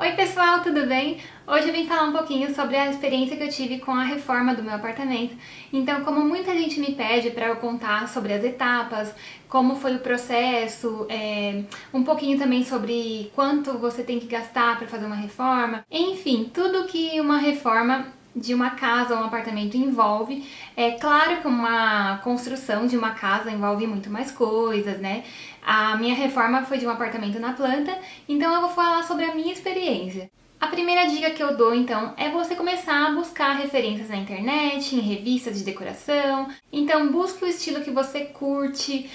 Oi pessoal, tudo bem? Hoje eu vim falar um pouquinho sobre a experiência que eu tive com a reforma do meu apartamento. Então, como muita gente me pede para eu contar sobre as etapas, como foi o processo, um pouquinho também sobre quanto você tem que gastar para fazer uma reforma, enfim, tudo que uma reforma de uma casa ou um apartamento envolve. É claro que uma construção de uma casa envolve muito mais coisas, né? A minha reforma foi de um apartamento na planta, então eu vou falar sobre a minha experiência. A primeira dica que eu dou, então, é você começar a buscar referências na internet, em revistas de decoração. Então, busque o estilo que você curte,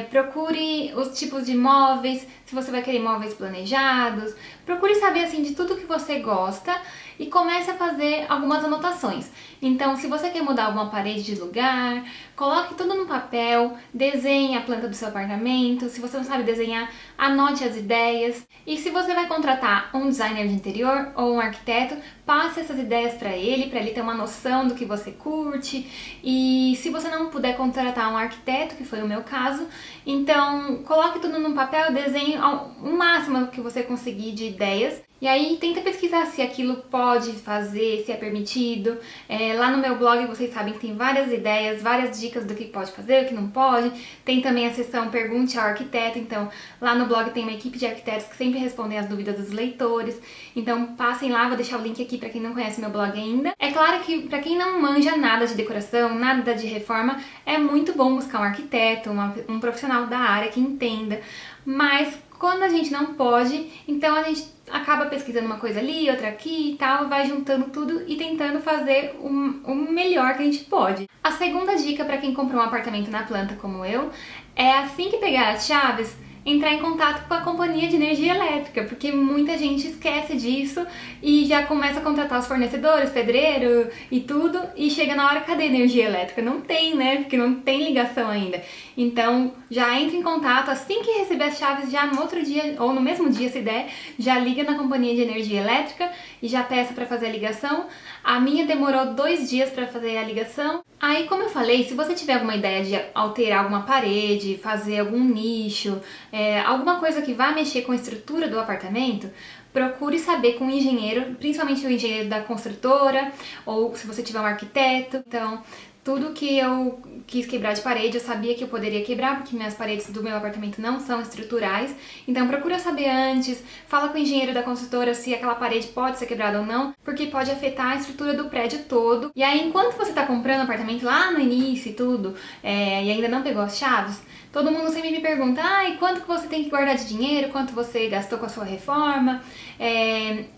procure os tipos de móveis, se você vai querer móveis planejados. Procure saber, assim, de tudo que você gosta e comece a fazer algumas anotações. Então, se você quer mudar alguma parede de lugar, coloque tudo no papel, desenhe a planta do seu apartamento. Se você não sabe desenhar, anote as ideias. E se você vai contratar um designer de interior ou um arquiteto, passe essas ideias para ele ter uma noção do que você curte. E se você não puder contratar um arquiteto, que foi o meu caso, então coloque tudo no papel, desenhe o máximo que você conseguir de ideias. E aí tenta pesquisar se aquilo pode fazer, se é permitido. Lá no meu blog vocês sabem que tem várias ideias, várias dicas do que pode fazer, o que não pode. Tem também a seção Pergunte ao Arquiteto, então lá no blog tem uma equipe de arquitetos que sempre respondem as dúvidas dos leitores. Então passem lá, vou deixar o link aqui para quem não conhece meu blog ainda. É claro que para quem não manja nada de decoração, nada de reforma, é muito bom buscar um arquiteto, um profissional da área que entenda. Mas quando a gente não pode, então a gente acaba pesquisando uma coisa ali, outra aqui e tal, vai juntando tudo e tentando fazer o melhor que a gente pode. A segunda dica para quem comprou um apartamento na planta como eu é, assim que pegar as chaves, entrar em contato com a companhia de energia elétrica, porque muita gente esquece disso e já começa a contratar os fornecedores, pedreiro e tudo, e chega na hora, cadê a energia elétrica? Não tem, né? Porque não tem ligação ainda. Então, já entre em contato, assim que receber as chaves, já no outro dia, ou no mesmo dia se der, já liga na companhia de energia elétrica e já peça para fazer a ligação. A minha demorou 2 dias para fazer a ligação. Aí, como eu falei, se você tiver alguma ideia de alterar alguma parede, fazer algum nicho, alguma coisa que vá mexer com a estrutura do apartamento, procure saber com o engenheiro, principalmente o engenheiro da construtora, ou se você tiver um arquiteto. Então, tudo que eu quis quebrar de parede, eu sabia que eu poderia quebrar, porque minhas paredes do meu apartamento não são estruturais. Então procura saber antes, fala com o engenheiro da construtora se aquela parede pode ser quebrada ou não, porque pode afetar a estrutura do prédio todo. E aí, enquanto você está comprando o apartamento lá no início e tudo, e ainda não pegou as chaves, todo mundo sempre me pergunta, e quanto que você tem que guardar de dinheiro, quanto você gastou com a sua reforma?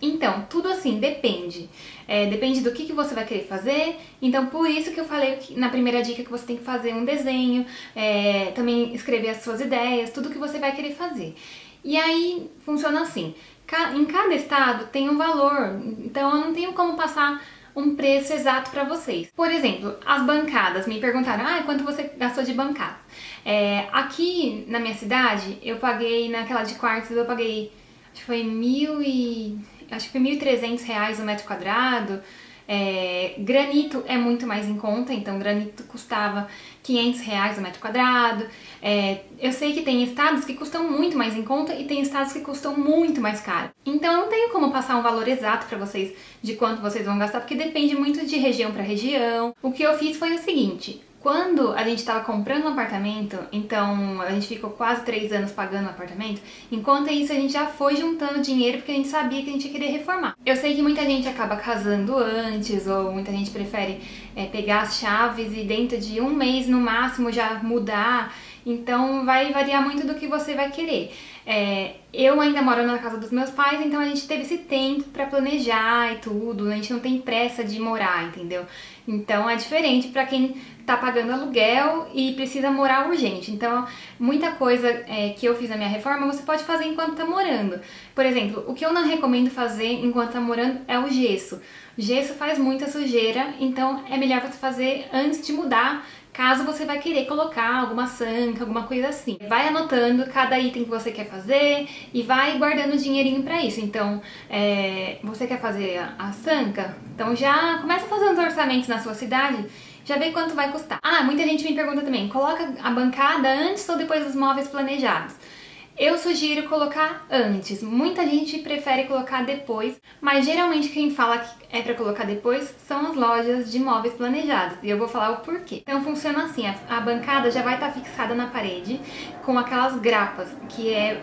Então, tudo assim, depende. Depende do que você vai querer fazer. Então, por isso que eu falei na primeira dica que você tem que fazer um desenho, também escrever as suas ideias, tudo que você vai querer fazer. E aí, funciona assim. Em cada estado tem um valor, então eu não tenho como passar um preço exato para vocês. Por exemplo, as bancadas, me perguntaram, quanto você gastou de bancada? Aqui na minha cidade, eu paguei, naquela de quartos, eu paguei, acho que foi R$ 1.300 o metro quadrado. Granito é muito mais em conta, então granito custava R$ 500 o metro quadrado. Eu sei que tem estados que custam muito mais em conta e tem estados que custam muito mais caro. Então eu não tenho como passar um valor exato para vocês de quanto vocês vão gastar, porque depende muito de região para região. O que eu fiz foi o seguinte: quando a gente estava comprando um apartamento, então a gente ficou quase 3 anos pagando o apartamento, enquanto isso a gente já foi juntando dinheiro porque a gente sabia que a gente ia querer reformar. Eu sei que muita gente acaba casando antes, ou muita gente prefere pegar as chaves e dentro de 1 mês no máximo já mudar, então vai variar muito do que você vai querer. Eu ainda moro na casa dos meus pais, então a gente teve esse tempo pra planejar e tudo, a gente não tem pressa de morar, entendeu? Então é diferente pra quem tá pagando aluguel e precisa morar urgente. Então, muita coisa que eu fiz na minha reforma, você pode fazer enquanto tá morando. Por exemplo, o que eu não recomendo fazer enquanto tá morando é o gesso. Gesso faz muita sujeira, então é melhor você fazer antes de mudar, caso você vai querer colocar alguma sanca, alguma coisa assim. Vai anotando cada item que você quer fazer e vai guardando dinheirinho pra isso. Então, você quer fazer a sanca? Então já começa a fazer uns orçamentos na sua cidade, já vê quanto vai custar. Muita gente me pergunta também, coloca a bancada antes ou depois dos móveis planejados? Eu sugiro colocar antes. Muita gente prefere colocar depois, mas geralmente quem fala que é para colocar depois são as lojas de móveis planejados. E eu vou falar o porquê. Então funciona assim, a bancada já vai estar fixada na parede com aquelas grapas, que é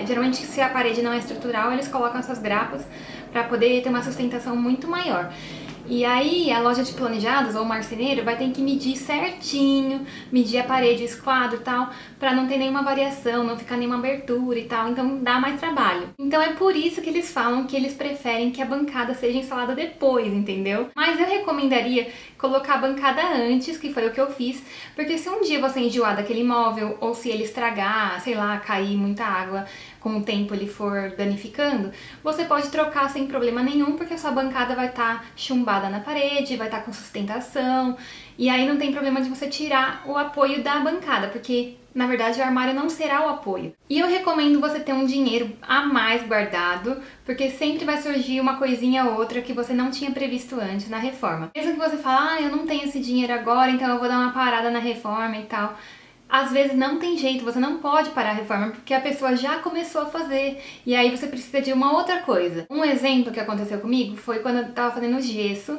geralmente se a parede não é estrutural, eles colocam essas grapas para poder ter uma sustentação muito maior. E aí a loja de planejados ou o marceneiro vai ter que medir certinho, medir a parede, o esquadro e tal, pra não ter nenhuma variação, não ficar nenhuma abertura e tal, então dá mais trabalho. Então é por isso que eles falam que eles preferem que a bancada seja instalada depois, entendeu? Mas eu recomendaria colocar a bancada antes, que foi o que eu fiz, porque se um dia você enjoar daquele móvel, ou se ele estragar, sei lá, cair muita água, com o tempo ele for danificando, você pode trocar sem problema nenhum, porque a sua bancada vai estar chumbada na parede, vai estar com sustentação, e aí não tem problema de você tirar o apoio da bancada, porque na verdade o armário não será o apoio. E eu recomendo você ter um dinheiro a mais guardado, porque sempre vai surgir uma coisinha ou outra que você não tinha previsto antes na reforma. Mesmo que você fale, eu não tenho esse dinheiro agora, então eu vou dar uma parada na reforma e tal. Às vezes não tem jeito, você não pode parar a reforma porque a pessoa já começou a fazer e aí você precisa de uma outra coisa. Um exemplo que aconteceu comigo foi quando eu tava fazendo gesso,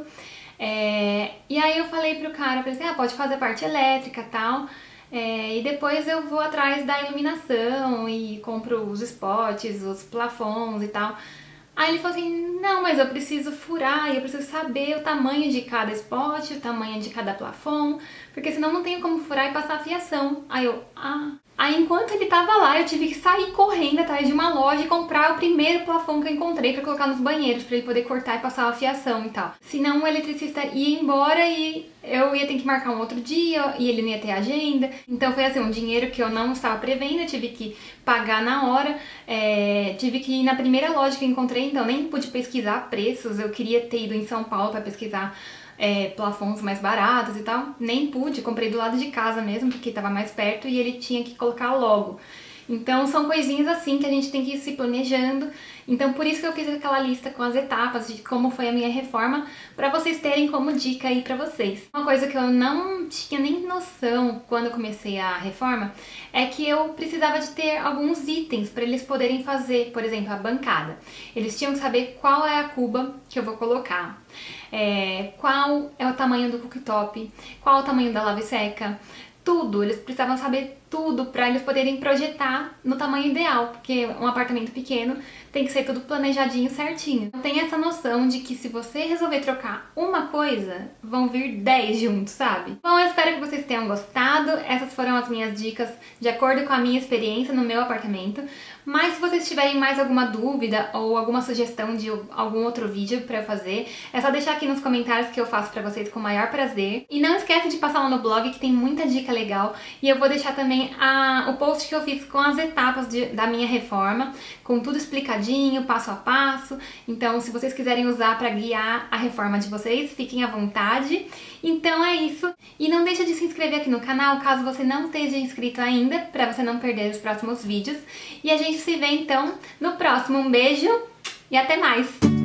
e aí eu falei pro cara, falei assim, pode fazer a parte elétrica e tal, e depois eu vou atrás da iluminação e compro os spots, os plafons e tal. Aí ele falou assim, não, mas eu preciso furar e eu preciso saber o tamanho de cada spot, o tamanho de cada plafon, porque senão não tenho como furar e passar a fiação. Aí eu, Aí enquanto ele tava lá, eu tive que sair correndo atrás de uma loja e comprar o primeiro plafon que eu encontrei pra colocar nos banheiros, pra ele poder cortar e passar a fiação e tal. Senão o eletricista ia embora e eu ia ter que marcar um outro dia e ele não ia ter agenda. Então foi assim, um dinheiro que eu não estava prevendo, eu tive que pagar na hora, tive que ir na primeira loja que eu encontrei, então nem pude pesquisar preços, eu queria ter ido em São Paulo pra pesquisar plafons mais baratos e tal, nem pude, comprei do lado de casa mesmo, porque tava mais perto e ele tinha que colocar logo. Então são coisinhas assim que a gente tem que ir se planejando. Então por isso que eu fiz aquela lista com as etapas de como foi a minha reforma, pra vocês terem como dica aí pra vocês. Uma coisa que eu não tinha nem noção quando eu comecei a reforma é que eu precisava de ter alguns itens pra eles poderem fazer, por exemplo, a bancada. Eles tinham que saber qual é a cuba que eu vou colocar, qual é o tamanho do cooktop, qual é o tamanho da lave-seca, tudo, eles precisavam saber tudo para eles poderem projetar no tamanho ideal, porque um apartamento pequeno tem que ser tudo planejadinho certinho. Então tem essa noção de que se você resolver trocar uma coisa, vão vir 10 juntos, sabe? Bom, eu espero que vocês tenham gostado. Essas foram as minhas dicas de acordo com a minha experiência no meu apartamento. Mas se vocês tiverem mais alguma dúvida ou alguma sugestão de algum outro vídeo pra eu fazer, é só deixar aqui nos comentários que eu faço pra vocês com o maior prazer. E não esquece de passar lá no blog que tem muita dica legal. E eu vou deixar também o post que eu fiz com as etapas da minha reforma, com tudo explicadinho, passo a passo. Então, se vocês quiserem usar para guiar a reforma de vocês, fiquem à vontade. Então é isso. E não deixa de se inscrever aqui no canal, caso você não esteja inscrito ainda, para você não perder os próximos vídeos. E a gente se vê então no próximo. Um beijo e até mais!